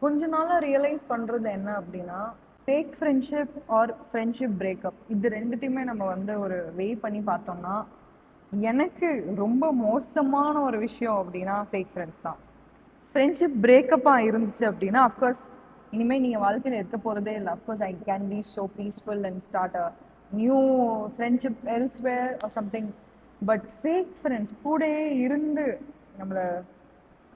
கொஞ்ச நாளா ரியலைஸ் பண்றது என்ன அப்படின்னா, fake friendship R friendship breakup இது ரெண்டுத்தையுமே நம்ம வந்து ஒரு வெய் பண்ணி பார்த்தோம்னா, எனக்கு ரொம்ப மோசமான ஒரு விஷயம் அப்படின்னா ஃபேக் ஃப்ரெண்ட்ஸ் தான். ஃப்ரெண்ட்ஷிப் பிரேக்கப்பா இருந்துச்சு அப்படின்னா, அஃப்கோர்ஸ் இனிமே நீங்க வாழ்க்கையில இருக்க போறதே இல்ல. Of course I can be so peaceful and start a new friendship elsewhere or something. But fake friends கூடயே இருந்து நம்மள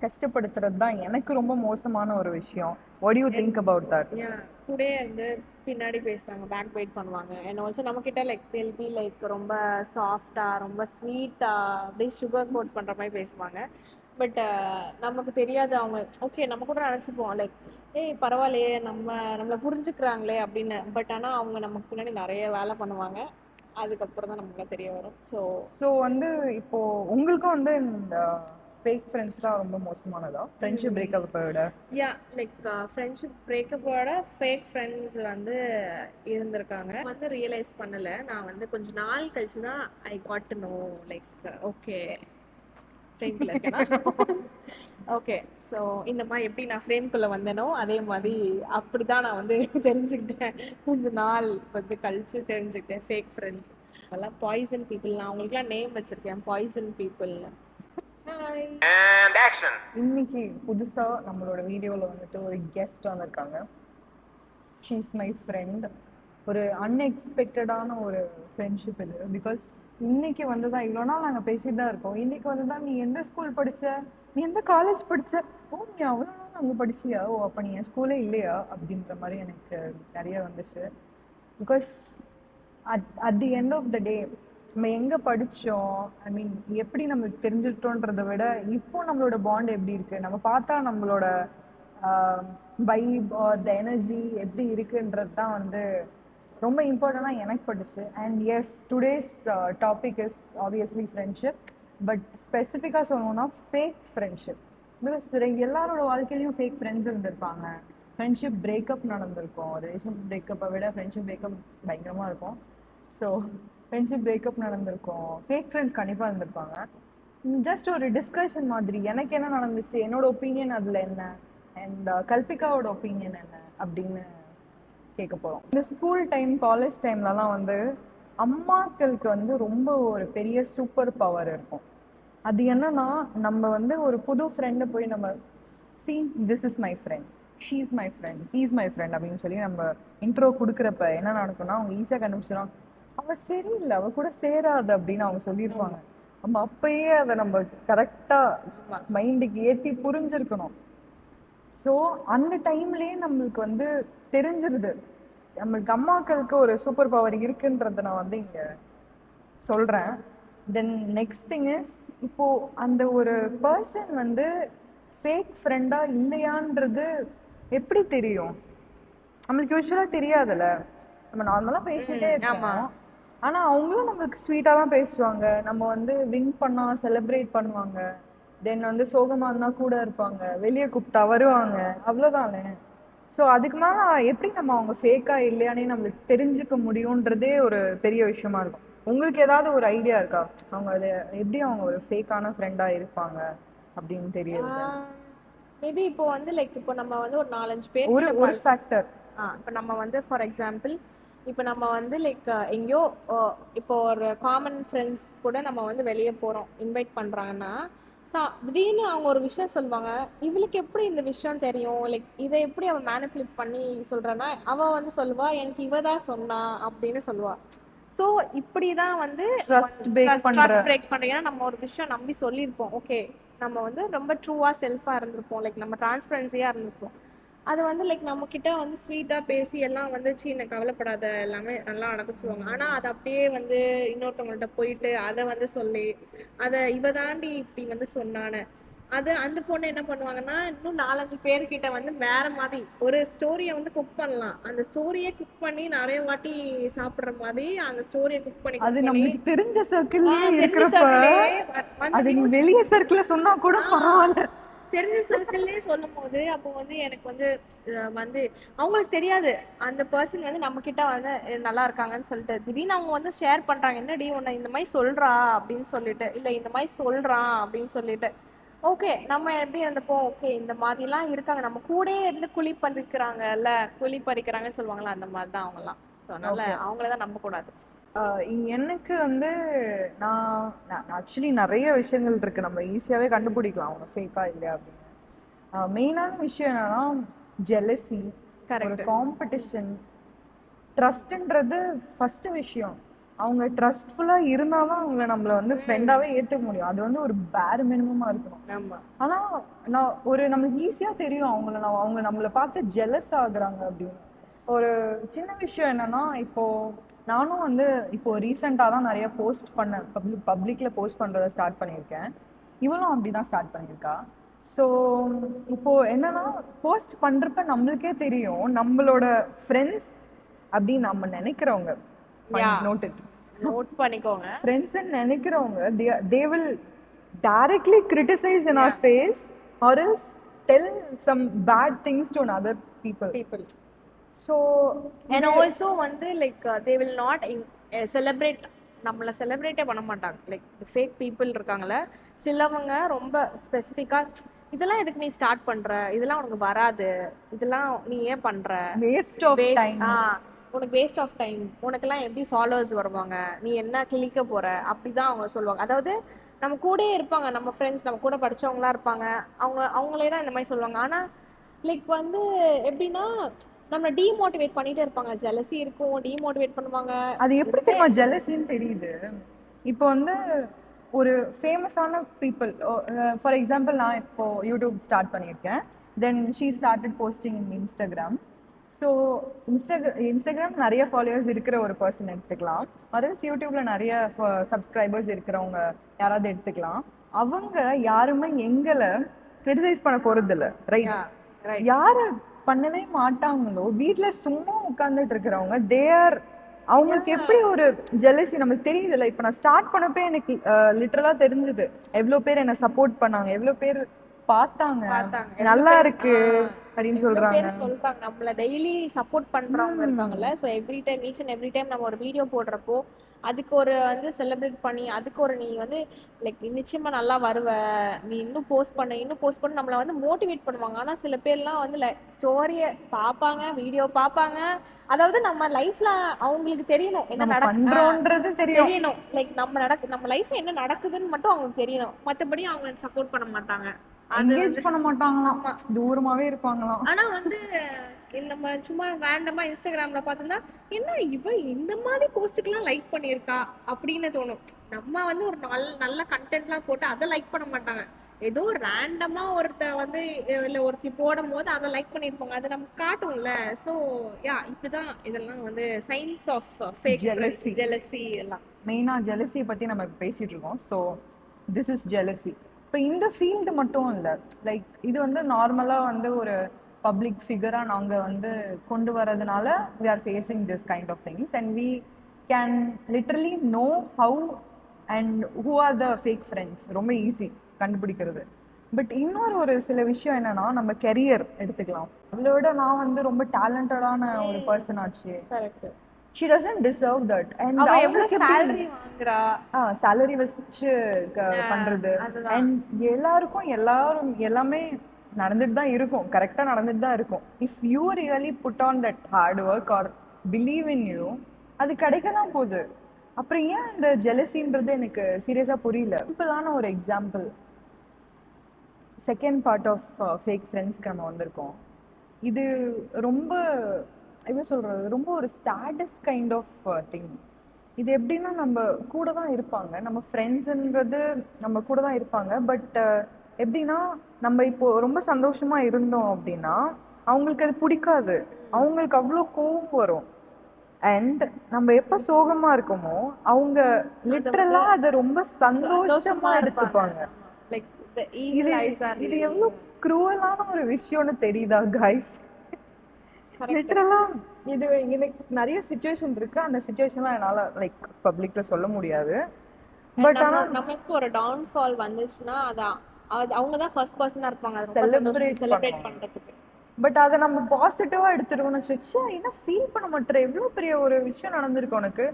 கஷ்டப்படுத்துறது தான் எனக்கு ரொம்ப மோசமான ஒரு விஷயம். What do you think about that? Yeah கூடயே வந்து பின்னாடி பேசுவாங்க, பேக் பைட் பண்ணுவாங்க. அண்ட் ஆல்சோ நம்மக்கிட்ட லைக் தெல் பி லைக் ரொம்ப சாஃப்டாக, ரொம்ப ஸ்வீட்டாக, அப்படியே சுகர் கோட் பண்ணுற மாதிரி பேசுவாங்க. பட் நமக்கு தெரியாது அவங்க ஓகே நம்ம கூட நினச்சிப்போம் லைக் ஏய் பரவாயில்லையே நம்மளை புரிஞ்சுக்கிறாங்களே அப்படின்னு. பட் ஆனால் அவங்க நமக்கு பின்னாடி நிறைய வேலை பண்ணுவாங்க. அதுக்கப்புறம் தான் நமக்கு தெரிய வரும். ஸோ வந்து இப்போ உங்களுக்கும் வந்து இந்த ஃபேக் ஃப்ரெண்ட்ஸ் தான் ரொம்ப மோசமானதா ஃப்ரெண்ட்ஷிப் பிரேக்கப்பை விட? யா லைக் ஃப்ரெண்ட்ஷிப் பிரேக்கப்போட ஃபேக் ஃப்ரெண்ட்ஸ் வந்து இருந்திருக்காங்க. வந்து ரியலைஸ் பண்ணலை. நான் வந்து கொஞ்ச நாள் கழிச்சு தான் I got to know like okay ஃப்ரேம்குள்ள இருக்கேனா. ஓகே ஸோ இந்த மாதிரி எப்படி நான் ஃப்ரேம்குள்ளே வந்தேனோ அதே மாதிரி அப்படி தான் நான் வந்து தெரிஞ்சுக்கிட்டேன். கொஞ்ச நாள் வந்து கழிச்சு தெரிஞ்சுக்கிட்டேன் ஃபேக் ஃப்ரெண்ட்ஸ் அதெல்லாம் பாய்சன் பீப்புள். நான் அவங்களுக்குலாம் நேம் வச்சுருக்கேன், பாய்சன் பீப்புள்னு. இன்னைக்கு புதுசா நம்மளோட வீடியோல வந்துட்டு ஒரு கெஸ்ட் வந்திருக்காங்க. She is my friend. ஒரு அன்எக்ஸ்பெக்டடான ஒரு ஃப்ரெண்ட்ஷிப் இது. பிகாஸ் இன்னைக்கு வந்து தான் இவ்வளோ நாள் நாங்கள் பேசிட்டு தான் இருக்கோம். இன்னைக்கு வந்து தான் நீ எந்த ஸ்கூல் படிச்ச, நீ எந்த காலேஜ் படிச்ச, ஓ நீ அவ்வளோ நாள் அங்கே படிச்சியா, ஓ அப்போ நீ என் ஸ்கூலே இல்லையா அப்படின்ற மாதிரி எனக்கு நிறைய வந்துச்சு. Because at the end of the day நம்ம எங்கே படித்தோம், ஐ மீன் எப்படி நம்மளுக்கு தெரிஞ்சிட்டோன்றதை விட இப்போ நம்மளோட பாண்ட் எப்படி இருக்குது, நம்ம பார்த்தா நம்மளோட வைப் ஆர் த எனர்ஜி எப்படி இருக்குன்றது தான் வந்து ரொம்ப இம்பார்ட்டண்டாக எனக்கு பட்டுச்சு. And as today's topic is obviously friendship. But ஸ்பெசிஃபிக்காக சொல்லணும்னா ஃபேக் ஃப்ரெண்ட்ஷிப். பிகாஸ் எல்லாரோட வாழ்க்கையிலையும் ஃபேக் ஃப்ரெண்ட்ஸ் இருந்திருப்பாங்க. ஃப்ரெண்ட்ஷிப் பிரேக்கப் நடந்திருக்கும். ரிலேஷன்ஷிப் பிரேக்கப்பை விட ஃப்ரெண்ட்ஷிப் பிரேக்கப் பயங்கரமாக இருக்கும். ஸோ ஃப்ரெண்ட்ஷிப் பிரேக்கப் நடந்திருக்கும், ஃபேக் ஃப்ரெண்ட்ஸ் கண்டிப்பாக இருந்திருப்பாங்க. ஜஸ்ட் ஒரு டிஸ்கஷன் மாதிரி எனக்கு என்ன நடந்துச்சு, என்னோட ஒப்பீனியன் அதில் என்ன, அண்ட் கல்பிகாவோட ஒப்பீனியன் என்ன அப்படின்னு கேட்க போகிறோம். இந்த ஸ்கூல் டைம் காலேஜ் டைம்லலாம் வந்து அம்மாக்களுக்கு வந்து ரொம்ப ஒரு பெரிய சூப்பர் பவர் இருக்கும். அது என்னன்னா, நம்ம வந்து ஒரு புது ஃப்ரெண்டை போய் நம்ம see this is my friend, she is my friend, he is my friend அப்படின்னு சொல்லி நம்ம இன்ட்ரோ கொடுக்குறப்ப என்ன நடக்கும்னா, அவங்க ஈஸியாக கண்டுபிடிச்சிடும் அவ சரியில்லை, அவ கூட சேராது அப்படின்னு அவங்க சொல்லியிருப்பாங்க. நம்ம அப்பயே அதை நம்ம கரெக்டாக மைண்டுக்கு ஏற்றி புரிஞ்சிருக்கணும். ஸோ அந்த டைம்லேயே நம்மளுக்கு வந்து தெரிஞ்சிருது நம்மளுக்கு அம்மாக்களுக்கு ஒரு சூப்பர் பவர் இருக்குன்றத நான் வந்து இங்கே சொல்கிறேன். தென் நெக்ஸ்ட் திங் இஸ், இப்போது அந்த ஒரு பர்சன் வந்து ஃபேக் ஃப்ரெண்டாக இல்லையான்றது எப்படி தெரியும்? நம்மளுக்கு யூஸ்வலாக தெரியாதுல்ல. நம்ம நார்மலாக பேசிகிட்டே இருக்கோம், ஆனால் அவங்களும் நம்மளுக்கு ஸ்வீட்டாக தான் பேசுவாங்க. நம்ம வந்து வின் பண்ணால் செலிப்ரேட் பண்ணுவாங்க, தென் வந்து சோகமாக இருந்தால் கூட இருப்பாங்க, வெளியே கூப்பிட்டா வருவாங்க, அவ்வளோதானே. ஸோ அதுக்கு மேலே எப்படி நம்ம அவங்க ஃபேக்காக இல்லையானே நம்மளுக்கு தெரிஞ்சுக்க முடியுன்றதே ஒரு பெரிய விஷயமா இருக்கும். உங்களுக்கு ஏதாவது ஒரு ஐடியா இருக்கா, அவங்க அது எப்படி அவங்க ஒரு ஃபேக்கான ஃப்ரெண்டாக இருப்பாங்க அப்படின்னு தெரியுது? மேபி இப்போ வந்து லைக் இப்போ நம்ம வந்து ஒரு 4-5 பேர் ஒரு ஃபேக்டர். இப்போ நம்ம வந்து ஃபார் எக்ஸாம்பிள் இப்போ நம்ம வந்து லைக் எங்கேயோ இப்போ ஒரு காமன் ஃப்ரெண்ட்ஸ் கூட நம்ம வந்து வெளியே போகிறோம், இன்வைட் பண்ணுறாங்கன்னா திடீர்னு அவங்க ஒரு விஷயம் சொல்லுவாங்க. இவளுக்கு எப்படி இந்த விஷயம் தெரியும், லைக் இதை எப்படி அவள் மேனிப்புலேட் பண்ணி சொல்கிறான்னா, அவள் வந்து சொல்லுவா எனக்கு இவ தான் சொன்னா அப்படின்னு சொல்லுவா. ஸோ இப்படி தான் வந்து ட்ரஸ்ட் பிரேக் பண்ணுறீங்க. நம்ம ஒரு விஷயம் நம்பி சொல்லியிருப்போம், ஓகே நம்ம வந்து ரொம்ப ட்ரூவாக செல்ஃபாக இருந்திருப்போம், லைக் நம்ம டிரான்ஸ்பரன்சியாக இருந்திருப்போம். அது வந்து லைக் நம்மக்கிட்ட வந்து ஸ்வீட்டாக பேசி எல்லாம் வந்து சீனை கவலைப்படாத எல்லாமே நல்லா நடக்குச்சுவாங்க. ஆனால் அதை அப்படியே வந்து இன்னொருத்தவங்கள்ட்ட போயிட்டு அதை வந்து சொல்லி அதை இவ தாண்டி இப்படி வந்து சொன்னானே அது அந்த பொண்ணு என்ன பண்ணுவாங்கன்னா, இன்னும் 4-5 பேர்கிட்ட வந்து வேற மாதிரி ஒரு ஸ்டோரியை வந்து குக் பண்ணலாம். அந்த ஸ்டோரியை குக் பண்ணி நிறைய வாட்டி சாப்பிடுற மாதிரி அந்த ஸ்டோரியை குக் பண்ணி அது நமக்கு தெரிஞ்ச சர்க்கிள்லயே இருக்கிறப்ப அது நீ வெளிய சர்க்கிள்ல சொன்னா கூட பரவாயில்ல, தெரிஞ்ச சர்க்கிள்லேயே சொல்லும் போது அப்போ வந்து எனக்கு வந்து வந்து அவங்களுக்கு தெரியாது அந்த பர்சன் வந்து நம்ம கிட்ட வந்து நல்லா இருக்காங்கன்னு சொல்லிட்டு திடீர்னு அவங்க வந்து ஷேர் பண்றாங்க, என்னடி உன்னை இந்த மாதிரி சொல்றா அப்படின்னு சொல்லிட்டு, இல்லை இந்த மாதிரி சொல்றான் அப்படின்னு சொல்லிட்டு ஓகே நம்ம எப்படி இருந்தப்போ ஓகே இந்த மாதிரிலாம் இருக்காங்க, நம்ம கூடயே இருந்து குழி பறிக்கிறாங்கல்ல, குழி பறிக்கிறாங்கன்னு சொல்லுவாங்கல்ல, அந்த மாதிரி தான் அவங்கலாம். ஸோ அதனால ஓகே. அவங்கள தான் நம்பக்கூடாது. எனக்கு வந்து நான் ஆக்சுவலி நிறைய விஷயங்கள் இருக்கு, நம்ம ஈஸியாவே கண்டுபிடிக்கலாம் அவங்க ஃபேக்கா இல்லையா அப்படின்னு. மெயினான விஷயம் என்னன்னா ஜெலசி, ஒரு கரெக்ட். காம்படிஷன், ட்ரஸ்ட்ன்றது ஃபர்ஸ்ட் விஷயம். அவங்க ட்ரஸ்ட்ஃபுல்லா இருந்தாதான் அவங்கள நம்மள வந்து ஃப்ரெண்டாவே ஏத்துக்க முடியும். அது வந்து ஒரு பேர் மினிமமா இருக்கணும். ஆமா. ஆனா நம்மளுக்கு ஈஸியா தெரியும் அவங்க நம்மள பார்த்து ஜெலஸ் ஆகுறாங்க அப்படின்னு. ஒரு சின்ன விஷயம் என்னன்னா, இப்போ நானும் வந்து இப்போ ரீசெண்டா தான் நிறைய போஸ்ட் பண்ண பப்ளிக்ல போஸ்ட் பண்றத ஸ்டார்ட் பண்ணியிருக்கேன். இவளும் அப்படிதான் ஸ்டார்ட் பண்ணியிருக்கா. ஸோ இப்போ என்னன்னா, போஸ்ட் பண்றப்ப நம்மளுக்கே தெரியும் நம்மளோட ஃப்ரெண்ட்ஸ் அப்படின்னு நம்ம நினைக்கிறவங்க, யா, நோட் இட், நோட் பண்ணிக்கோங்க. ஃப்ரெண்ட்ஸ் நினைக்கிறவங்க they will directly criticize in our face or else tell some bad things to another people. So and also வந்து like they will not celebrate, நம்மளை செலிப்ரேட்டே பண்ண மாட்டாங்க. லைக் ஃபேக் பீப்புள் இருக்காங்களே சிலவங்க, ரொம்ப ஸ்பெசிஃபிக்காக இதெல்லாம் எதுக்கு நீ ஸ்டார்ட் பண்ற, இதெல்லாம் உனக்கு வராது, இதெல்லாம் நீ ஏன் பண்ற, waste of time. உனக்கு வேஸ்ட் ஆஃப் டைம், உனக்கெல்லாம் எப்படி ஃபாலோவர்ஸ் வருவாங்க, நீ என்ன கிளிக்க போற, அப்படிதான் அவங்க சொல்லுவாங்க. அதாவது நம்ம கூடயே இருப்பாங்க, நம்ம ஃப்ரெண்ட்ஸ், நம்ம கூட படிச்சவங்களா இருப்பாங்க, அவங்களே தான் இந்த மாதிரி சொல்லுவாங்க. ஆனா லைக் வந்து எப்படின்னா நம்ம டீமோட்டிவேட் பண்ணிட்டே இருப்பாங்க. ஜெலசி இருக்கும், டீமோட்டிவேட் பண்ணுவாங்க. அது எப்படி தெரியுமா ஜெலசின்னு தெரியுது? இப்போ வந்து ஒரு ஃபேமஸான பீப்புள், ஃபார் எக்ஸாம்பிள் நான் இப்போ யூடியூப் ஸ்டார்ட் பண்ணியிருக்கேன், then she started posting in Instagram. So Instagram நிறைய ஃபாலோவர்ஸ் இருக்கிற ஒரு பர்சன் எடுத்துக்கலாம், அதர்ஸ் யூடியூப்ல நிறைய சப்ஸ்கிரைபர்ஸ் இருக்கிறவங்க யாராவது எடுத்துக்கலாம். அவங்க யாருமே எங்களை கிரிட்டிசைஸ் பண்ண போறது இல்லை, ரைட்? யாரு பண்ணவே மாட்டாங்களோ வீட்ல சும்மா உட்கார்ந்துட்டு இருக்கிறவங்க, தேர் அவங்களுக்கு எப்படி ஒரு ஜெலசி நமக்கு தெரியுதுல்ல. இப்ப நான் ஸ்டார்ட் பண்ணப்ப எனக்கு லிட்டரலா தெரிஞ்சது எவ்வளவு பேர் என்ன சப்போர்ட் பண்ணாங்க, எவ்வளவு பேர் பார்த்தாங்க, நல்லா இருக்கு அப்படின்னு சொல்றாங்க. நம்மள டெய்லி சப்போர்ட் பண்றவங்க இருக்காங்கல்ல. So every time, each and every time நம்ம ஒரு வீடியோ போடுறப்போ அதுக்கு ஒரு வந்து செலிப்ரேட் பண்ணி, அதுக்கு ஒரு நீ வந்து லைக் நிச்சயமா நல்லா வருவ, நீ இன்னும் போஸ்ட் பண்ண நம்மளை வந்து மோட்டிவேட் பண்ணுவாங்க. ஆனா சில பேர்லாம் வந்து ஸ்டோரிய பார்ப்பாங்க, வீடியோ பார்ப்பாங்க, அதாவது நம்ம லைஃப்ல அவங்களுக்கு தெரியணும் என்ன நடக்குதுன்றது தெரியணும். லைக் நம்ம லைஃப்ல என்ன நடக்குதுன்னு மட்டும் அவங்களுக்கு தெரியணும். மற்றபடி அவங்க சப்போர்ட் பண்ண மாட்டாங்க, என்கேஜ் பண்ண மாட்டாங்களாம், தூரமாவே இருப்பாங்களாம். ஆனா வந்து நம்ம சும்மா ரேண்டமா இன்ஸ்டாகிராம்ல பார்த்தோம்னா என்ன இவ இந்த மாதிரி போஸ்ட்டுக்கெல்லாம் லைக் பண்ணியிருக்கா அப்படின்னு தோணும். நம்ம வந்து ஒரு நல்ல கண்டென்ட்லாம் போட்டு அதை லைக் பண்ண மாட்டாங்க. ஏதோ ரேண்டமா ஒருத்தர் வந்து இல்லை ஒருத்தி போடும் போது அதை லைக் பண்ணியிருப்பாங்க, அதை நமக்கு காட்டும்ல. ஸோ யா, இப்படிதான் இதெல்லாம் வந்து சைன்ஸ் ஆஃப் ஃபேக் ஜெலசி எல்லாம். மெயினா ஜெலசியை பத்தி நம்ம பேசிட்டு இருக்கோம். So this is jealousy. இப்போ இந்த ஃபீல்டு மட்டும் இல்லை, லைக் இது வந்து நார்மலாக வந்து ஒரு பப்ளிக் ஃபிகராக நாங்கள் வந்து கொண்டு வரதுனால we are facing this kind of things and we can literally know how and who are the fake friends. ரொம்ப ஈஸி கண்டுபிடிக்கிறது. பட் இன்னொரு ஒரு சில விஷயம் என்னன்னா, நம்ம கெரியர் எடுத்துக்கலாம். அவளோட நான் வந்து ரொம்ப டேலண்டடான ஒரு பர்சன் ஆச்சு, correct, she doesn't deserve that. And அவ எவ்வளவு salary வாங்குறா, salary வச்சு பண்றது, and எல்லாரும் எல்லாமே நடந்துட்டு தான் இருக்கும், கரெக்டா நடந்துட்டு தான் இருக்கும். If you really put on that hard work or believe in you, அது கிடைக்க தான் போகுது. அப்புறம் ஏன் இந்த ஜெலசின்றது எனக்கு சீரியஸா புரியல. சிம்பிளான ஒரு example, second part of fake ஃப்ரெண்ட்ஸ்க்கு நம்ம வந்திருக்கோம். இது ரொம்ப எப்படி சொல்றது, ரொம்ப ஒரு சேடஸ்ட் கைண்ட் ஆஃப் திங். இது எப்படின்னா, நம்ம கூட தான் இருப்பாங்க, நம்ம ஃப்ரெண்ட்ஸுன்றது நம்ம கூட தான் இருப்பாங்க. பட் எப்படின்னா, நம்ம இப்போ ரொம்ப சந்தோஷமா இருந்தோம் அப்படின்னா அவங்களுக்கு அது பிடிக்காது, அவங்களுக்கு அவ்வளோ கோவம் வரும். அண்ட் நம்ம எப்ப சோகமா இருக்கோமோ அவங்க லிட்டரலா அதை ரொம்ப சந்தோஷமா எடுத்துப்பாங்க. இது எவ்வளவு க்ரூவலான ஒரு விஷயம்னு தெரியுதா கைஸ்? லிட்டரலா இது எனக்கு நிறைய சிச்சுவேஷன் இருக்கு, அந்த சிச்சுவேஷன்லாம் என்னால லைக் பப்ளிக்ல சொல்ல முடியாது. பட் ஆனா நமக்கு ஒரு டவுன்ஃபால் வந்துச்சுன்னா அதான் அவங்க தான் ஃபர்ஸ்ட் பர்சனா இருப்பாங்க செலிப்ரேட் பண்றதுக்கு. பட் அதை நம்ம பாசிட்டிவா எடுத்துருவோம்னு வச்சு, என்ன ஃபீல் பண்ண மாட்டேற, எவ்வளவு பெரிய ஒரு விஷயம் நடந்திருக்கு உனக்கு,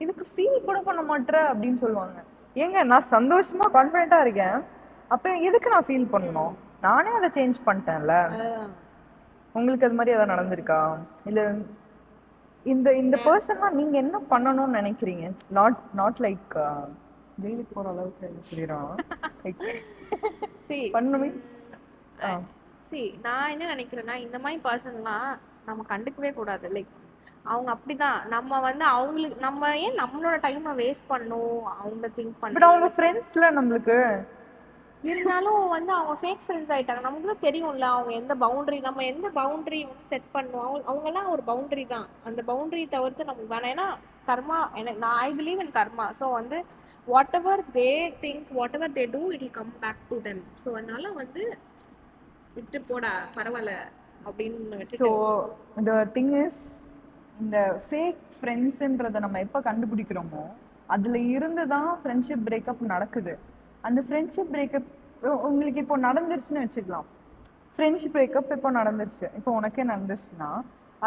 இதுக்கு ஃபீல் கூட பண்ண மாட்டேற அப்படின்னு சொல்லுவாங்க. ஏங்க நான் சந்தோஷமா கான்ஃபிடென்ட்டா இருக்கேன், அப்ப எதுக்கு நான் ஃபீல் பண்ணணும்? நானே அதை சேஞ்ச் பண்ணிட்டேன்ல. அதுதான். உங்களுக்கு அது மாதிரி ஏதாவது நடந்திருக்கா? இல்ல இந்த இந்த பர்சன்லாம் நீங்க என்ன பண்ணணும்னு நினைக்கிறீங்க? நாட் லைக் ஜெயிலுக்கு போற அளவுக்கு சொல்லிடுறான். லைக் See, பண்ணு மீன்ஸ் see, நான் என்ன நினைக்கிறேன்னா இந்த மாதிரி பர்சன்லாம் நம்ம கண்டுக்கவே கூடாது. லைக் அவங்க அப்படிதான். நம்ம வந்து அவங்களுக்கு நம்ம ஏன் நம்மளோட டைமை வேஸ்ட் பண்ணணும் அவங்க திங்க் பட் பண்ண. அவங்க ஃப்ரெண்ட்ஸ்ல நம்மளுக்கு இருந்தாலும் வந்து அவங்க ஃபேக் ஃப்ரெண்ட்ஸ் ஆயிட்டாங்க. நமக்கு தான் தெரியும்ல அவங்க எந்த பவுண்டரி நம்ம எந்த பவுண்டரி வந்து செட் பண்ணுவோம். அவங்கெல்லாம் ஒரு பவுண்டரி தான். அந்த பவுண்டரி தவிர்த்து நமக்கு வேணாம். ஏன்னா கர்மா எனக்கு நான் I believe in karma. So வந்து whatever they think whatever they do it will come back to them. So அதனால வந்து விட்டு போடா பரவாயில்ல அப்படின்னு ஸோ விட்டுட்டு. த திங் இஸ் இந்த ஃபேக் ஃப்ரெண்ட்ஸுன்றதை நம்ம எப்போ கண்டுபிடிக்கிறோமோ அதில் இருந்து தான் ஃப்ரெண்ட்ஷிப் பிரேக்கப் நடக்குது. அந்த ஃப்ரெண்ட்ஷிப் பிரேக்கப் உங்களுக்கு இப்போ நடந்துருச்சுன்னு வச்சுக்கலாம். ஃப்ரெண்ட்ஷிப் பிரேக்கப் இப்போ நடந்துருச்சு, இப்போ உனக்கே நடந்துருச்சுன்னா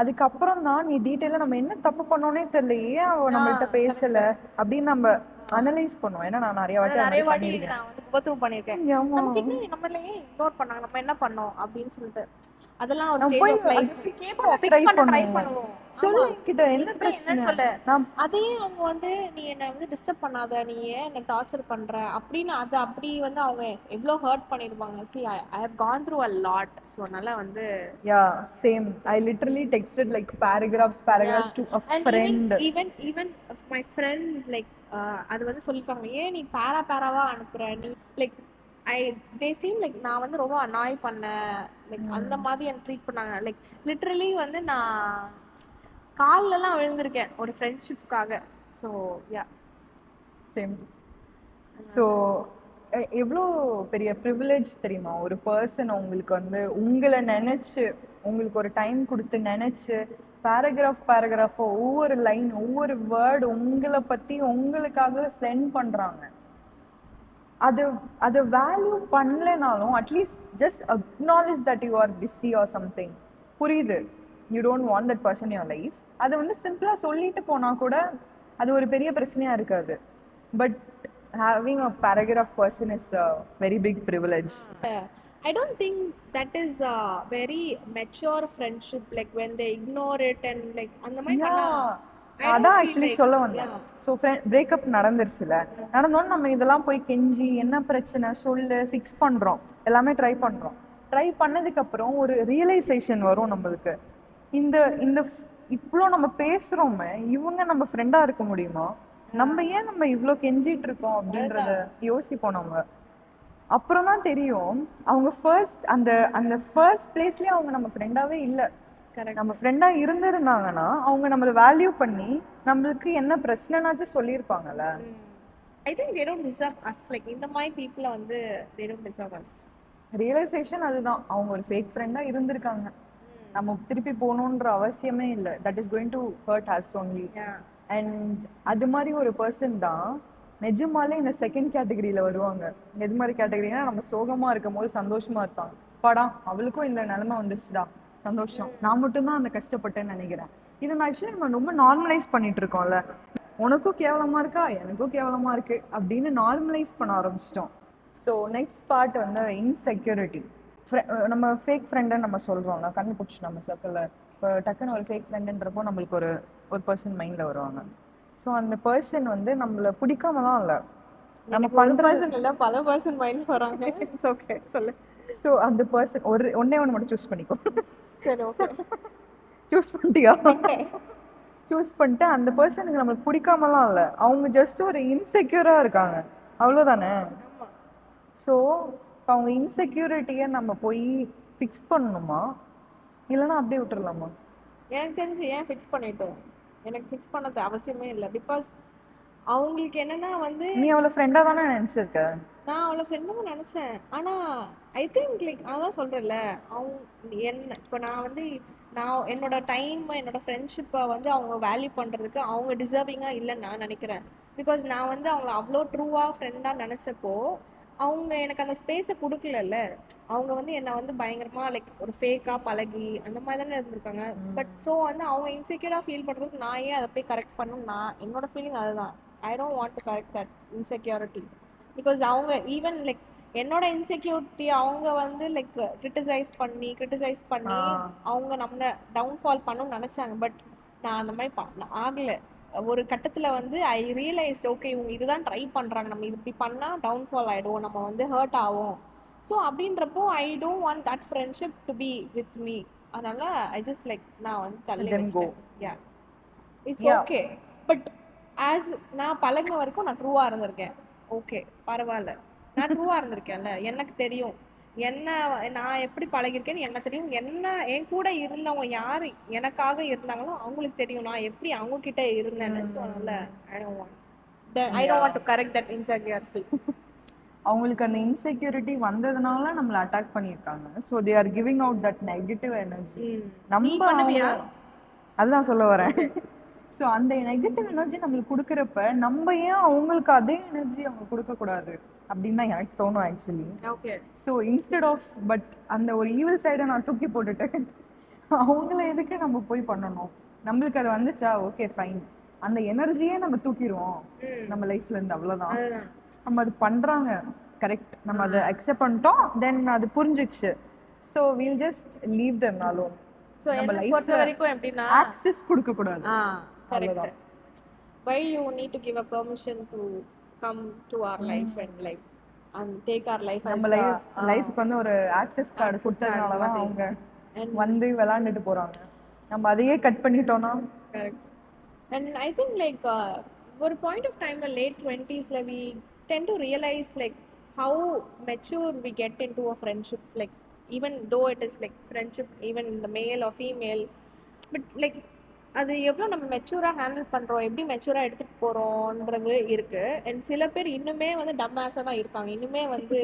அதுக்கப்புறம் தான் நீ டீட்டெயிலாக நம்ம என்ன தப்பு பண்ணோன்னே தெரியல, ஏன் அவ நம்மள்கிட்ட பேசலை அப்படின்னு நம்ம அனலைஸ் பண்ணுவோம். ஏன்னா நான் நிறைய வாட்டி நிறைய வாட்டி பண்ணியிருக்கேன். நான் வந்து கோ த்ரூ பண்ணியிருக்கேன். ஆமா. நமக்கு என்ன நம்மள ஏன் இக்னோர் பண்ணாங்க, நம்ம என்ன பண்ணோம் அப்படின்னு சொல்லிட்டு அதெல்லாம் ஒரு நம்ம ஸ்டேஜ் போய் ஆஃப் லைஃப் அதை fix கேட்போம். பண்ண ஃபிக்ஸ் try பண்ண ட்ரை பண்ணுவோம். பண்ணுவோம். சொல்லு ஆமா. என்கிட்ட என்ன என்ன பிரச்சனை? சொல்ல நான் அதே அவங்க வந்து நீ என்ன வந்து டிஸ்டர்ப் பண்ணாத, நீ ஏன் என்ன டார்ச்சர் பண்ற அப்படின்னு அது அப்படி வந்து அவங்க எவ்வளோ ஹர்ட் பண்ணிருப்பாங்க. see I have gone through a lot. So அதனால வந்து yeah, same. I literally texted like paragraphs to a and friend. even my friends like அது வந்து சொல்லிப்பாங்க, ஏன் நீ பேராவா அனுப்புற நீ லைக் they seem like நான் வந்து ரொம்ப அனாய் பண்ணேன் லைக் அந்த மாதிரி என்ன ட்ரீட் பண்ணாங்க. லைக் லிட்ரலி வந்து நான் கால்லலாம் விழுந்திருக்கேன் ஒரு ஃப்ரெண்ட்ஷிப்காக. So yeah same. ஸோ எவ்வளோ பெரிய ப்ரிவிலேஜ் தெரியுமா? ஒரு பர்சன் உங்களுக்கு வந்து உங்களை நினைச்சு உங்களுக்கு ஒரு டைம் கொடுத்து நினைச்சு பேராகிராஃபோ ஒவ்வொரு லைன் ஒவ்வொரு வேர்டு உங்களை பத்தி உங்களுக்காக சென்ட் பண்றாங்க. அது அதை வேல்யூ பண்ணலைனாலும் at least just acknowledge that you are busy or something. புரியுது, you don't want that person your life. அதை வந்து சிம்பிளாக சொல்லிட்டு போனால் கூட அது ஒரு பெரிய பிரச்சனையாக இருக்காது. But having a paragraph person is a very big privilege. I don't think that is a very mature friendship like when they ignore it and like அந்த மாதிரி பண்ணா I don't அதான் feel ஆக்சுவலி like சொல்ல வந்தேன். So breakup நடந்துருச்சுல, நடந்தோன்னு நம்ம இதெல்லாம் போய் கெஞ்சி என்ன பிரச்சனை சொல்லு ஃபிக்ஸ் பண்ணுறோம், எல்லாமே ட்ரை பண்ணுறோம். ட்ரை பண்ணதுக்கப்புறம் ஒரு ரியலைசேஷன் வரும் நம்மளுக்கு. இந்த இந்த இவ்வளோ நம்ம பேசுகிறோமே, இவங்க நம்ம ஃப்ரெண்டாக இருக்க முடியுமா? நம்ம ஏன் நம்ம இவ்வளோ கெஞ்சிட்டு இருக்கோம் அப்படின்றத யோசிப்போம் நம்ம. அப்புறம் தான் தெரியும் அவங்க ஃபர்ஸ்ட் அந்த ஃபர்ஸ்ட் பிளேஸ்லேயே அவங்க நம்ம ஃப்ரெண்டாகவே இல்லை. நம்ம ஃப்ரெண்டா இருந்திருந்தாங்கன்னா அவங்க நம்மள வேல்யூ பண்ணி நம்மளுக்கு என்ன பிரச்சனைனாச்சும் சொல்லியிருப்பாங்கல்ல. I think they don't deserve us. like இந்த மாதிரி people வந்து they don't deserve us. Realisation அதுதான், அவங்க ஒரு ஃபேக் ஃப்ரெண்டா இருந்திருக்காங்க, நம்ம திருப்பி போகணுன்ற அவசியமே இல்லை. That is going to hurt us only. And அது மாதிரி ஒரு பர்சன் தான் நிஜமாலே இந்த செகண்ட் கேட்டகரியில வருவாங்க. எது மாதிரி கேட்டகரினா, நம்ம சோகமா இருக்கும் போது சந்தோஷமா இருப்பாங்க, படம் அவளுக்கும் இந்த நிலைமை வந்துருச்சுடா சந்தோஷம், நான் மட்டும்தான் அந்த கஷ்டப்பட்டேன்னு நினைக்கிறேன். இது ஆக்சுவலி நம்ம ரொம்ப நார்மலைஸ் பண்ணிட்டு இருக்கோம்ல. உனக்கும் கேவலமா இருக்கா எனக்கும் கேவலமா இருக்கு அப்படின்னு நார்மலைஸ் பண்ண ஆரம்பிச்சிட்டோம். ஸோ நெக்ஸ்ட் பார்ட் வந்து இன்செக்யூரிட்டி. நம்ம ஃபேக் ஃப்ரெண்டுன்னு நம்ம சொல்றோம்ல, கண்டுபிடிச்சி நம்ம சர்க்கிளில் இப்போ டக்குன்னு ஒரு ஃபேக் ஃப்ரெண்டுன்றப்போ நம்மளுக்கு ஒரு பர்சன் மைண்டில் வருவாங்க. ஸோ அந்த பர்சன் வந்து நம்மளை பிடிக்காமலாம் இல்லை, நம்ம பண்ற பர்சன் இல்லை பல பர்சன் மைண்ட் வராங்க. இட்ஸ் ஓகே சொல்லு. ஸோ அந்த பர்சன் ஒன்னே ஒன்று மட்டும் சூஸ் பண்ணிக்கோ. சரி ஓகே சூஸ் பண்ணிட்டியா? சூஸ் பண்ணிட்டு அந்த பர்சனுக்கு நம்மளுக்கு பிடிக்காமலாம் இல்லை, அவங்க ஜஸ்ட் ஒரு இன்செக்யூராக இருக்காங்க அவ்வளோதானே. ஸோ அவங்க இன்செக்யூரிட்டியை நம்ம போய் ஃபிக்ஸ் பண்ணணுமா இல்லைன்னா அப்படியே விட்டுறலாமா? எனக்கு தெரிஞ்சு ஏன் ஃபிக்ஸ் பண்ணிட்டோம், எனக்கு ஃபிக்ஸ் பண்ணது அவசியமே இல்லை. பிகாஸ் அவங்களுக்கு என்னன்னா வந்து நீ அவளை ஃப்ரெண்டாக தானே நினச்சிருக்க. நான் அவளை ஃப்ரெண்டாக நினச்சேன். ஆனால் ஐ திங்க் லைக் அதான் சொல்கிறேன்ல, அவங்க என்ன இப்போ நான் வந்து நான் என்னோட டைம் என்னோட ஃப்ரெண்ட்ஷிப்பை வந்து அவங்க வேல்யூ பண்ணுறதுக்கு அவங்க டிசர்விங்காக இல்லைன்னு நான் நினைக்கிறேன். பிகாஸ் நான் வந்து அவங்கள அவ்வளோ ட்ரூவாக ஃப்ரெண்டாக நினச்சப்போ அவங்க எனக்கு அந்த ஸ்பேஸை கொடுக்கலல்ல. அவங்க வந்து என்னை வந்து பயங்கரமாக லைக் ஒரு ஃபேக்காக பழகி அந்த மாதிரி தானே இருந்திருக்காங்க. பட் ஸோ வந்து அவங்க இன்செக்யூராக ஃபீல் பண்ணுறதுக்கு நான் ஏன் அதை போய் கரெக்ட் பண்ணணும், நான் என்னோட ஃபீலிங் அதுதான். I don't want to correct that insecurity. Because அவங்க ஈவன் லைக் என்னோட இன்செக்யூரிட்டி அவங்க வந்து லைக் கிரிட்டிசைஸ் பண்ணி அவங்க நம்மளை டவுன்ஃபால் பண்ணணும்னு நினைச்சாங்க. பட் நான் அந்த மாதிரி ஆகல. ஒரு கட்டத்துல வந்து ஐ ரியலைஸ் ஓகே இவங்க இதுதான் ட்ரை பண்றாங்க, நம்ம இப்படி பண்ணா டவுன்ஃபால் ஆயிடுவோம், நம்ம வந்து ஹர்ட் ஆகும். ஸோ அப்படின்றப்போ I don't want that friendship to be with me. அதனால ஐ ஜஸ்ட் லைக் நான் வந்து தள்ளி வச்சிட்டேன். Yeah it's okay. But as நான் பழகின வரைக்கும் நான் ட்ரூவா இருந்திருக்கேன். ஓகே பரவாயில்ல, நான் ட்ரூவா இருந்திருக்கேன்ல, எனக்கு தெரியும் என்ன நான் எப்படி பழகிருக்கேன்னு எனக்கு தெரியும். என்ன என் கூட இருந்தவங்க யாரு எனக்காக இருந்தாங்களோ அவங்களுக்கு தெரியும் நான் எப்படி அவங்க கிட்ட இருந்தேன்னு. ஸோ அதனால I don't want to correct that insecurity. அவங்களுக்கு அந்த இன்செக்யூரிட்டி வந்ததுனால நம்மள அட்டாக் பண்ணிருக்காங்க. So they are giving out that negative energy. நம்ம அதுதான் சொல்ல வரேன். ஸோ அந்த நெகட்டிவ் எனர்ஜி நம்மளுக்கு கொடுக்குறப்ப நம்ம ஏன் அவங்களுக்கு அதே எனர்ஜி அவங்க கொடுக்க கூடாது அப்படின்னு தான் எனக்கு தோணும் actually. Okay. So instead of but அந்த ஒரு ஈவில் சைடை நான் தூக்கி போட்டுட்டேன். அவங்கள எதுக்கு நம்ம போய் பண்ணணும்? நம்மளுக்கு அது வந்துச்சா ஓகே ஃபைன், அந்த எனர்ஜியே நம்ம தூக்கிடுவோம் நம்ம லைஃப்ல இருந்து, அவ்வளவுதான். நம்ம அது பண்றாங்க கரெக்ட், நம்ம அதை அக்செப்ட் பண்ணிட்டோம், தென் அது புரிஞ்சிச்சு. So wheel just leave them alone. So நம்ம லைஃப்ல வரைக்கும் எப்படின்னா ஆக்சஸ் கொடுக்க கூடாது. Correct. why you need to give a permission to come to our life and like and take our life as நம்ம லைஃப்க்கு வந்து ஒரு ஆக்சஸ் கார்டு கொடுத்ததுனால தான் அவங்க வந்து விளையாண்டுட்டு போறாங்க. நம்ம அதையே கட் பண்ணிட்டோம்னா correct. and I think like ஒரு பாயிண்ட் ஆஃப் டைம்ல லேட் 20s ல we tend to realize like how mature we get into a friendships, like even though it is like friendship even in the male or female, but like அது எவ்வளோ நம்ம மெச்சூராக handle பண்ணுறோம், எப்படி மெச்சூராக எடுத்துகிட்டு போகிறோன்றது இருக்குது. And சில பேர் இன்னுமே வந்து டம்மாஸாக தான் இருக்காங்க, இன்னுமே வந்து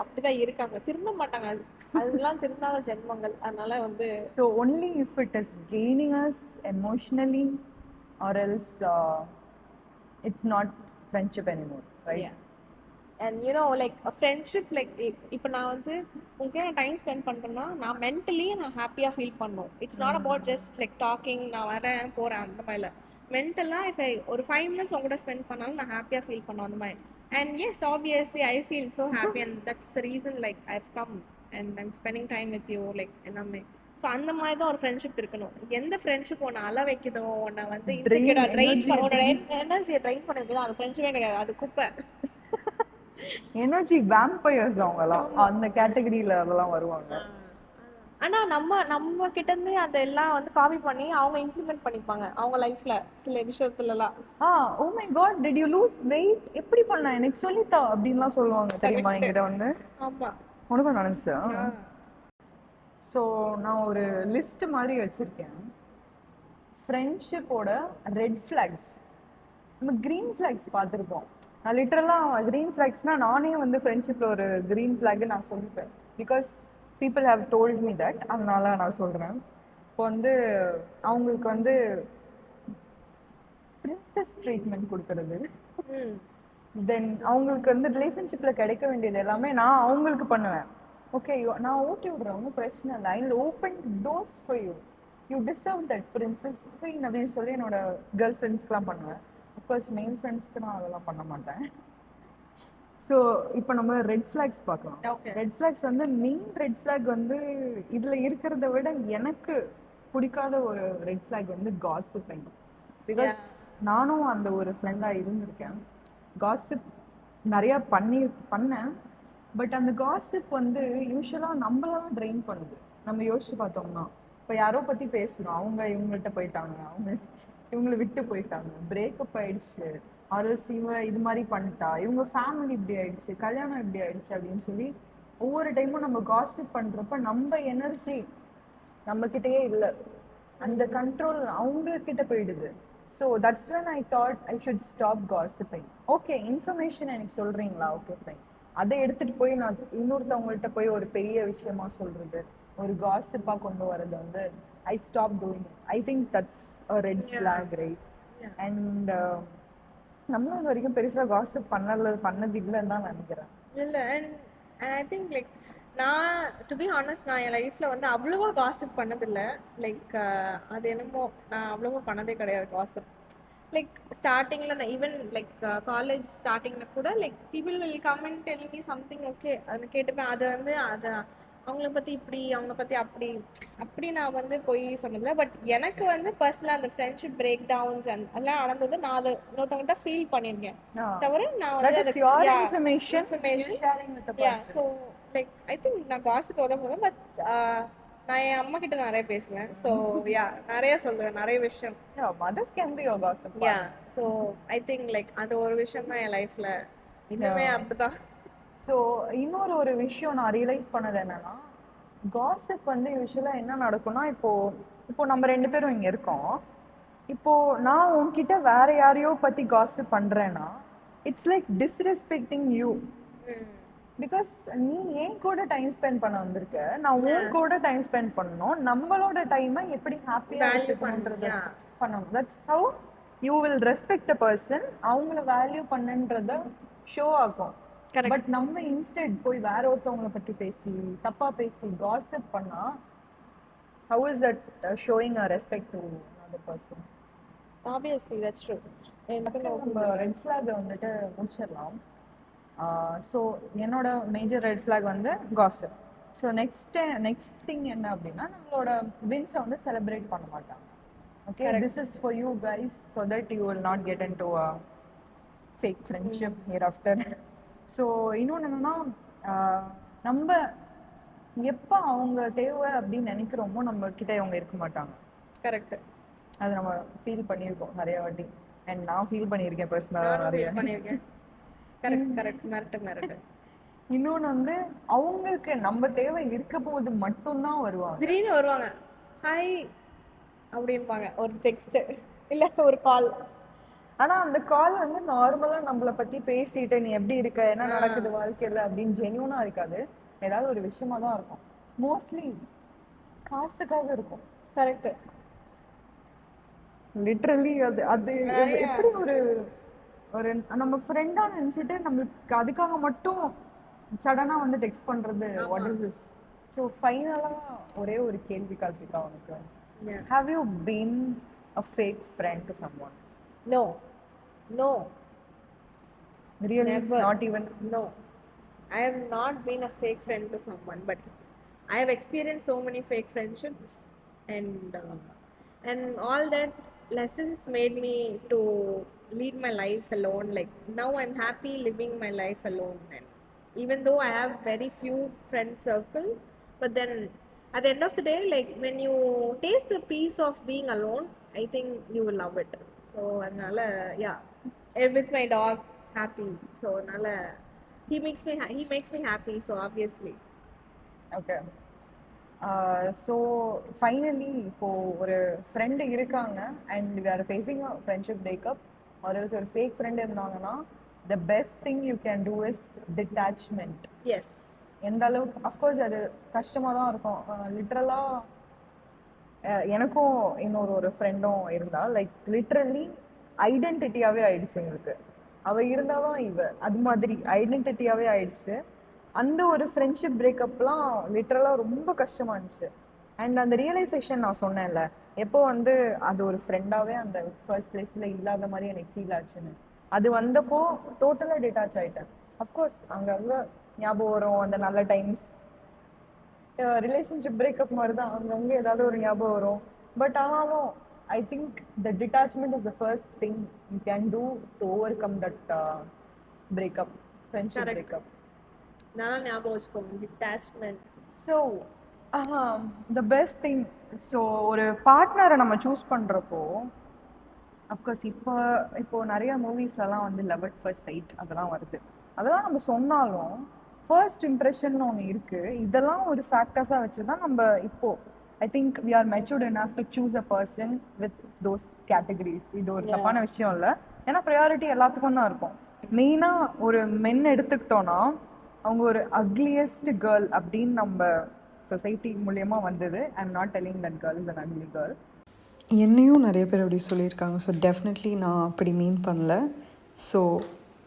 அப்படி தான் இருக்காங்க, திருந்த மாட்டாங்க. அதெல்லாம் திருந்தாத ஜென்மங்கள். அதனால வந்து so only if it is gaining us emotionally or else it's not friendship anymore, right? And you know like friendship like இப்போ நான் வந்து உங்களுக்கு நான் டைம் ஸ்பெண்ட் பண்ணுறேன்னா நான் மென்டலி நான் ஹாப்பியாக ஃபீல் பண்ணும். It's not about just like talking, நான் வரேன் போகிறேன் அந்த மாதிரில. மென்டலாக இப்போ ஒரு 5 minutes உங்க கூட ஸ்பெண்ட் பண்ணாலும் நான் ஹாப்பியாக ஃபீல் பண்ணுவேன் அந்த மாதிரி. And yes obviously I feel so happy and that's the reason like I have come and I'm spending time with you like எல்லாமே. ஸோ அந்த மாதிரி தான் ஒரு ஃப்ரெண்ட்ஷிப் இருக்கணும். எந்த ஃப்ரெண்ட்ஷிப் உன்னை அள வைக்குதோ, உன்னை வந்து இன்செக்யூரா ட்ரெயின் எனர்ஜியை ட்ரெயின் பண்ண வைக்குதோ அது ஃப்ரெண்ட்ஷிப்பே கிடையாது, அது குப்பை. எனர்ஜி வேம்பயர்ஸ் அவங்கலாம் அந்த கேட்டகரியில அதெல்லாம் வருவாங்க. ஆனா நம்ம கிட்ட இருந்து அதெல்லாம் வந்து காப்பி பண்ணி அவங்க இம்ப்ளிமெண்ட் பண்ணிப்பாங்க அவங்க லைஃப்ல சில விஷயத்துலலாம். Oh my god did you lose weight, எப்படி பண்ண எனக்கு சொல்லித்தா அப்படின்லாம் சொல்லுவாங்க தெரியுமா என்கிட்ட வந்து. ஆமா உனக்கும் நடந்துச்சா? ஸோ நான் ஒரு லிஸ்ட் மாதிரி வச்சிருக்கேன் ஃப்ரெண்ட்ஷிப்போட ரெட் ஃபிளாக்ஸ். நம்ம க்ரீன் ஃபிளாக்ஸ் பார்த்துருப்போம். நான் லிட்டரலாக க்ரீன் ஃபிளாக்ஸ்னால் நானே வந்து ஃப்ரெண்ட்ஷிப்பில் ஒரு க்ரீன் ஃபிளாக் நான் சொல்லிப்பேன். Because people have told me that, அதனால நான் சொல்கிறேன். இப்போ வந்து அவங்களுக்கு வந்து பிரின்சஸ் ட்ரீட்மெண்ட் கொடுக்கறது, தென் அவங்களுக்கு வந்து ரிலேஷன்ஷிப்பில் கிடைக்க வேண்டியது எல்லாமே நான் அவங்களுக்கு பண்ணுவேன். ஓகே நான் ஊட்டி விடுறேன், ஒன்றும் பிரச்சனை இல்லை, I will open doors for you, you deserve that princess treat அப்படின்னு சொல்லி என்னோட கேர்ள் ஃப்ரெண்ட்ஸ்க்கெலாம் பண்ணுவேன். அஃப்கோர்ஸ் மெயின் ஃப்ரெண்ட்ஸ்க்கு நான் அதெல்லாம் பண்ண மாட்டேன். ஸோ இப்போ நம்ம ரெட் ஃப்ளாக்ஸ் பார்க்கலாம். ரெட் ஃப்ளாக்ஸ் வந்து மெயின் ரெட் ஃப்ளாக் வந்து இதில் இருக்கிறத விட எனக்கு பிடிக்காத ஒரு ரெட் ஃப்ளாக் வந்து காசிப்பிங். பிகாஸ் நானும் அந்த ஒரு ஃப்ரெண்டாக இருந்திருக்கேன். காசிப் நிறையா பண்ணேன். பட் அந்த காசிப் வந்து யூஸ்வலாக நம்மளதான் ட்ரெயின் பண்ணுது. நம்ம யோசிச்சு பார்த்தோம்னா இப்போ யாரோ பற்றி பேசுகிறோம், அவங்க இவங்கள்ட்ட போயிட்டாங்க, அவங்க இவங்களை விட்டு போயிட்டாங்க, பிரேக்கப் ஆயிடுச்சு, ஆர்எல்ஸ் இவங்க இது மாதிரி பண்ணிட்டா, இவங்க ஃபேமிலி இப்படி ஆயிடுச்சு, கல்யாணம் இப்படி ஆயிடுச்சு அப்படின்னு சொல்லி ஒவ்வொரு டைமும் நம்ம காசிப் பண்ணுறப்ப நம்ம எனர்ஜி நம்மக்கிட்டேயே இல்லை, அந்த கண்ட்ரோல் அவங்கக்கிட்ட போயிடுது. So that's when I thought I should stop gossiping. Okay information எனக்கு சொல்கிறீங்களா, ஓகே ஃபைன், அதை எடுத்துகிட்டு போய் நான் இன்னொருத்தவங்கள்ட்ட போய் ஒரு பெரிய விஷயமா சொல்கிறது, ஒரு காசிப்பாக கொண்டு வர்றது வந்து I stopped doing it. I think that's a red flag, right? And நம்மளும் இது வரைக்கும் பெருசாக காசிப் பண்ணது இல்லைன்னு தான் நினைக்கிறேன். இல்லை அண்ட் ஐ திங்க் லைக் நான் டு பி ஆனஸ்ட் நான் என் லைஃப்பில் வந்து அவ்வளோவா காசிப் பண்ணதில்லை. லைக் அது என்னமோ நான் அவ்வளோவா பண்ணதே கிடையாது காசிப். லைக் ஸ்டார்டிங்ல நான் ஈவன் லைக் காலேஜ் ஸ்டார்டிங்ல கூட like people will come and tell me something okay அது கேட்டுப்பேன். அதை வந்து அதை அவங்கள பத்தி இப்படி அவங்கள பத்தி அப்படி அப்படி நான் வந்து போய் சொன்னதில்ல. பட் எனக்கு வந்து பர்சனலாக அந்த ஃப்ரெண்ட்ஷிப் பிரேக் டவுன்ஸ் அதெல்லாம் நடந்தது நான் அதை இன்னொருத்தவங்ககிட்ட ஃபீல் பண்ணியிருக்கேன். தவிர நான் That வந்து is your information information you're sharing with the yeah person. So like I think நான் காசிப் வர போதும். பட் நான் என் அம்மா கிட்ட நிறைய பேசுவேன். ஸோ யா நிறைய சொல்லுவேன் நிறைய விஷயம். Yeah, mothers can be your gossip yeah partner. So I think like அந்த ஒரு விஷயம் தான் என் லைஃப்ல இன்னுமே அப்படிதான். ஸோ இன்னொரு ஒரு விஷயம் நான் ரியலைஸ் பண்ணது என்னன்னா, காசிப் வந்து யூஸ்வலாக என்ன நடக்கும்னா, இப்போ நம்ம 2 பேரும் இங்கே இருக்கோம். இப்போ நான் உன்கிட்ட வேற யாரையோ பத்தி காசிப் பண்றேன்னா, it's like disrespecting you. Because நீ ஏன் கூட டைம் ஸ்பெண்ட் பண்ண வந்திருக்க, நான் உன் கூட டைம் ஸ்பெண்ட் பண்ணணும், நம்மளோட டைமை எப்படி ஹாப்பியா வச்சுக்கணுன்றது பண்ணணும். That's how you will respect a person. அவங்கள வேல்யூ பண்ணுன்றத ஷோ ஆகும். பட் நம்ம இன்ஸ்டெட் போய் வேற ஒருத்தவங்கள பத்தி பேசி தப்பா பேசி காசிப் பண்ணா, how is that showing a respect to another person? Obviously that's true. நம்ம ரெட் ஃபிளாக் வந்துட்டு முடிச்சிடலாம். ஸோ என்னோட மேஜர் ரெட் ஃபிளாக் வந்து காசிப். ஸோ நெக்ஸ்ட் திங் என்ன அப்படின்னா, நம்மளோட வின்ஸை வந்து செலிப்ரேட் பண்ண மாட்டாங்க. Okay, this is for you guys so that you will not get in to a fake friendship here after. So இன்னொன்று என்னன்னா, நம்ம எப்போ அவங்க தேவை அப்படின்னு நினைக்கிறோமோ நம்ம கிட்ட அவங்க இருக்க மாட்டாங்க. கரெக்ட். அது நம்ம ஃபீல் பண்ணியிருக்கோம் நிறைய வாட்டி. அண்ட் நான் ஃபீல் பண்ணியிருக்கேன் பர்சனலாக நிறைய பண்ணியிருக்கேன். கரெக்ட் கரெக்ட் மிரட்டு. இன்னொன்று வந்து அவங்களுக்கு நம்ம தேவை இருக்க போது மட்டும்தான் வருவாங்க. திடீர்னு வருவாங்க, ஹாய் அப்படின்பாங்க, ஒரு டெக்ஸ்ட் இல்லை ஒரு கால். ஆனா அந்த கால் வந்து நார்மலா நம்மள பத்தி பேசிட்டு நீ எப்படி இருக்க, என்ன நடக்குது வாழ்க்கையில அப்படின்னு ஜென்யூனா இருக்காது. ஏதாவது ஒரு விஷயமா தான் இருக்கும். மோஸ்ட்லி காசுக்காக இருக்கும். கரெக்ட். லிட்டரலி அது அது எப்படி ஒரு ஒரு நம்ம ஃப்ரெண்டா நினைச்சிட்டு நம்மளுக்கு அதுக்காக மட்டும் சடனா வந்து டெக்ஸ்ட் பண்றது, வாட் இஸ் திஸ்? ஸோ ஃபைனலா ஒரே ஒரு கேள்வி கார்த்திகா உனக்கு, have you been a fake friend to someone? No. Really? Never. Not even? No. I have not been a fake friend to someone, but I have experienced so many fake friendships, and all that lessons made me to lead my life alone. Like now I'm happy living my life alone, and even though I have very few friend circle, but then at the end of the day, like when you taste the peace of being alone, I think you will love it. So anala yeah, with my dog happy, so anala he makes me happy, so obviously. Okay. So finally இப்போ ஒரு friend இருக்காங்க and we are facing a friendship breakup, ஒரு fake friend இருந்தாங்கன்னா the best thing you can do is detachment. Yes. எந்த அளவுக்கு of course அது கஷ்டமாக தான் இருக்கும். லிட்ரலாக எனக்கும் இன்னொரு ஃப்ரெண்டும் இருந்தா, லைக் லிட்ரலி ஐடென்டிட்டியாகவே ஆயிடுச்சு எங்களுக்கு. அவள் இருந்தால் தான் அது மாதிரி ஐடென்டிட்டியாகவே ஆயிடுச்சு. அந்த ஒரு ஃப்ரெண்ட்ஷிப் பிரேக்கப்லாம் லிட்ரலாக ரொம்ப கஷ்டமாக இருந்துச்சு. அண்ட் அந்த ரியலைசேஷன் நான் சொன்னேன்ல, எப்போ வந்து அது ஒரு ஃப்ரெண்டாகவே அந்த ஃபர்ஸ்ட் பிளேஸில் இல்லாத மாதிரி எனக்கு ஃபீல் ஆச்சுன்னு, அது வந்தப்போ டோட்டலாக டிட்டாச் ஆகிட்டேன். அஃப்கோர்ஸ் அங்கங்கே ஞாபகம் வரும் அந்த நல்ல டைம்ஸ். ரிலேஷன்ஷிப் பிரேக்கப் மாதிரி தான், அங்கங்கே ஏதாவது ஒரு ஞாபகம் வரும். பட் ஆனாலும் I think the detachment is the first thing you can two to over come that breakup, friendship breakup. நான் ஞாபகம் வச்சுக்கோங்க, detachment. So the best thing, so ஒரு பார்ட்னரை நம்ம சூஸ் பண்ணுறப்போ அஃப்கோர்ஸ் இப்போ நிறைய மூவிஸ்லாம் வந்து லவ் அட் ஃபர்ஸ்ட் சைட் அதெல்லாம் வருது. அதெல்லாம் நம்ம சொன்னாலும் ஃபர்ஸ்ட் இம்ப்ரெஷன் ஒன்று இருக்குது. இதெல்லாம் ஒரு ஃபேக்டர்ஸாக வச்சு தான் நம்ம இப்போது I think we are matured enough to choose a person with those categories. இது ஒரு தப்பான விஷயம் இல்லை, ஏன்னா ப்ரையாரிட்டி எல்லாத்துக்கும் தான் இருக்கும். மெயினாக ஒரு மென் எடுத்துக்கிட்டோன்னா அவங்க ஒரு அக்லியஸ்ட் கேர்ள் அப்படின்னு நம்ம சொசைட்டி மூலயமா வந்தது. I am not telling that girl is an ugly girl. என்னையும் நிறைய பேர் அப்படி சொல்லியிருக்காங்க. ஸோ டெஃபினெட்லி நான் அப்படி மீன் பண்ணல. ஸோ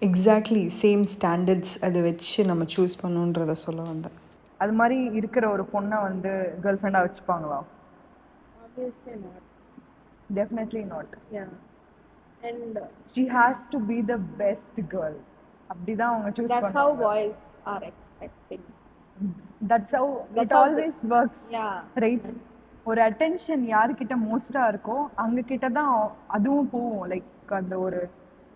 எக்ஸாக்ட்லி சேம் ஸ்டாண்டர்ட்ஸ் அதை வச்சு நம்ம சூஸ் பண்ணுன்றதை சொல்ல வந்தேன். அது மாதிரி இருக்கிற ஒரு பொண்ணை வந்து கேர்ள் ஃப்ரெண்டாக வச்சுப்பாங்களா? Obviously not. Definitely not. Yeah. And she has to be the best girl. அப்படிதான் அவங்க சூஸ் that's how பண்ணுவாங்க. boys are expecting. That's how it That's how always works. Yeah. Right? ஒரு அட்டென்ஷன் யாருக்கிட்ட மோஸ்டா இருக்கோ அங்க கிட்ட தான் அதுவும் போகும். லைக் அந்த ஒரு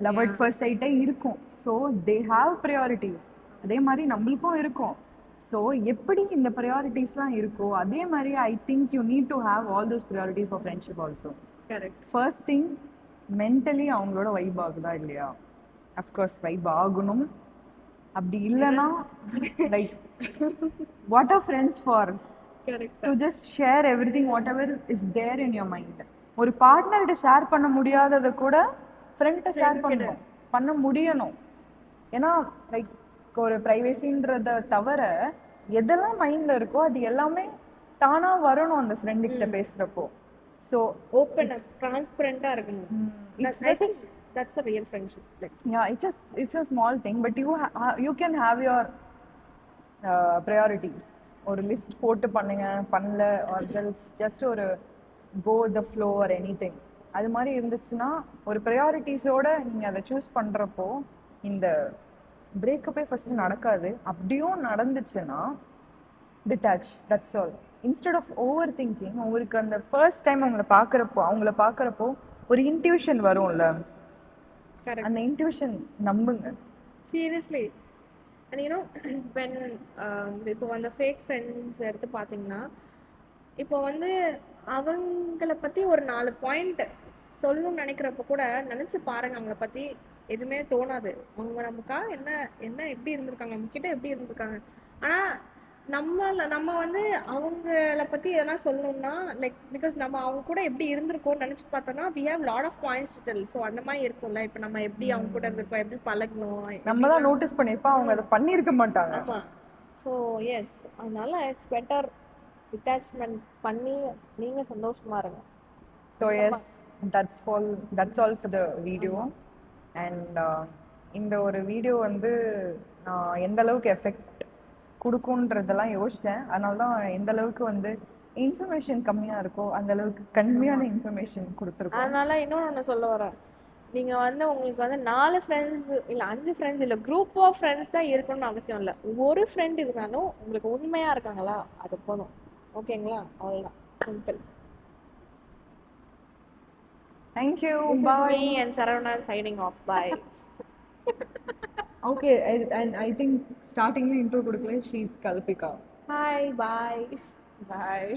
லவ் அட் ஃபர்ஸ்ட் சைட்டே இருக்கும். So they have priorities. அதே மாதிரி நம்மளுக்கும் இருக்கும். ஸோ எப்படி இந்த ப்ரையாரிட்டிஸ்லாம் இருக்கோ அதே மாதிரி I think you need to have all those priorities for friendship also. Correct. First thing mentally அவங்களோட வைப் ஆகுதா இல்லையா? அஃப்கோர்ஸ் வைப் ஆகணும். அப்படி இல்லைன்னா like what are friends for? Correct. To just share everything whatever is there in your mind. ஒரு பார்ட்னர்கிட்ட share பண்ண முடியாததை கூட ஃப்ரெண்ட்ட ஷேர் பண்ண முடியணும். ஏன்னா லைக் ஒரு ப்ரைவேசின்றத தவிர எதெல்லாம் மைண்ட்ல இருக்கோ அது எல்லாமே தானா வரணும் அந்த ஃப்ரெண்டு கிட்ட பேசுறப்போ. ஸோ Openness, transparent-ஆ இருக்கணும். I think that's a real friendship. Like, yeah, it's a small thing, but you can have your priorities. ஒரு லிஸ்ட் போட்டு பண்ணுங்க, பண்ணல or just ஒரு go with the flow or anything. அது மாதிரி இருந்துச்சுன்னா ஒரு ப்ரையாரிட்டிஸோட நீங்க அதை சூஸ் பண்றப்போ இந்த பிரேக்கப்பே ஃபர்ஸ்ட் நடக்காது. அப்படியும் நடந்துச்சுன்னா detach, that's all. Instead of overthinking, உங்களுக்கு அந்த ஃபர்ஸ்ட் டைம் அவங்கள பார்க்குறப்போ ஒரு இன்ட்யூஷன் வரும்ல, correct. அந்த இன்ட்யூஷன் நம்புங்க. Seriously. And you know, when இப்போ அந்த ஃபேக் ஃப்ரெண்ட்ஸ் எடுத்து பார்த்தீங்கன்னா, இப்போ வந்து அவங்கள பற்றி ஒரு 4 பாயிண்ட் சொல்லணும்னு நினைக்கிறப்ப கூட நினச்சி பாருங்க, அவங்கள பற்றி எதுவுமே தோணாது. அவங்க நமக்கா என்ன என்ன எப்படி இருந்திருக்காங்க, நம்மக்கிட்ட எப்படி இருந்திருக்காங்க. ஆனால் நம்ம வந்து அவங்கள பற்றி எதனா சொல்லணும்னா லைக் பிகாஸ் நம்ம அவங்க கூட எப்படி இருந்திருக்கோம்னு நினச்சி பார்த்தோம்னா we have lot of points to tell. So அந்த மாதிரி இருக்கும்ல, இப்போ நம்ம எப்படி அவங்க கூட இருந்திருக்கோம், எப்படி பழகணும், நம்ம தான் நோட்டீஸ் பண்ணியிருப்போம், அவங்க அதை பண்ணியிருக்க மாட்டாங்க. ஆமாம். ஸோ எஸ், அதனால இட்ஸ் பெட்டர் டிட்டாச்மெண்ட் பண்ணி நீங்கள் சந்தோஷமா இருங்க. So yes, that's all for the video. And இந்த ஒரு வீடியோ வந்து நான் எந்த அளவுக்கு எஃபெக்ட் கொடுக்குன்றதெல்லாம் யோசித்தேன். அதனால தான் எந்த அளவுக்கு வந்து இன்ஃபர்மேஷன் கம்மியாக இருக்கோ அந்த அளவுக்கு கம்மியான இன்ஃபர்மேஷன் கொடுத்துருக்கோம். அதனால இன்னொன்று ஒன்று சொல்ல வரேன். நீங்கள் வந்து உங்களுக்கு வந்து 4 ஃப்ரெண்ட்ஸ் இல்லை 5 ஃப்ரெண்ட்ஸ் இல்லை குரூப் ஆஃப் ஃப்ரெண்ட்ஸ் தான் இருக்கணும்னு அவசியம் இல்லை. ஒரு ஃப்ரெண்ட் இருந்தாலும் உங்களுக்கு உண்மையாக இருக்காங்களா அது போதும். ஓகேங்களா? அவ்வளோதான், simple. Thank you, This is bye. me and Saravanan signing off. Bye. Okay, and I think ஸ்டார்டிங்ல இன்ட்ரோ கொடுக்கல. She is Kalpika. Hi, bye. Bye.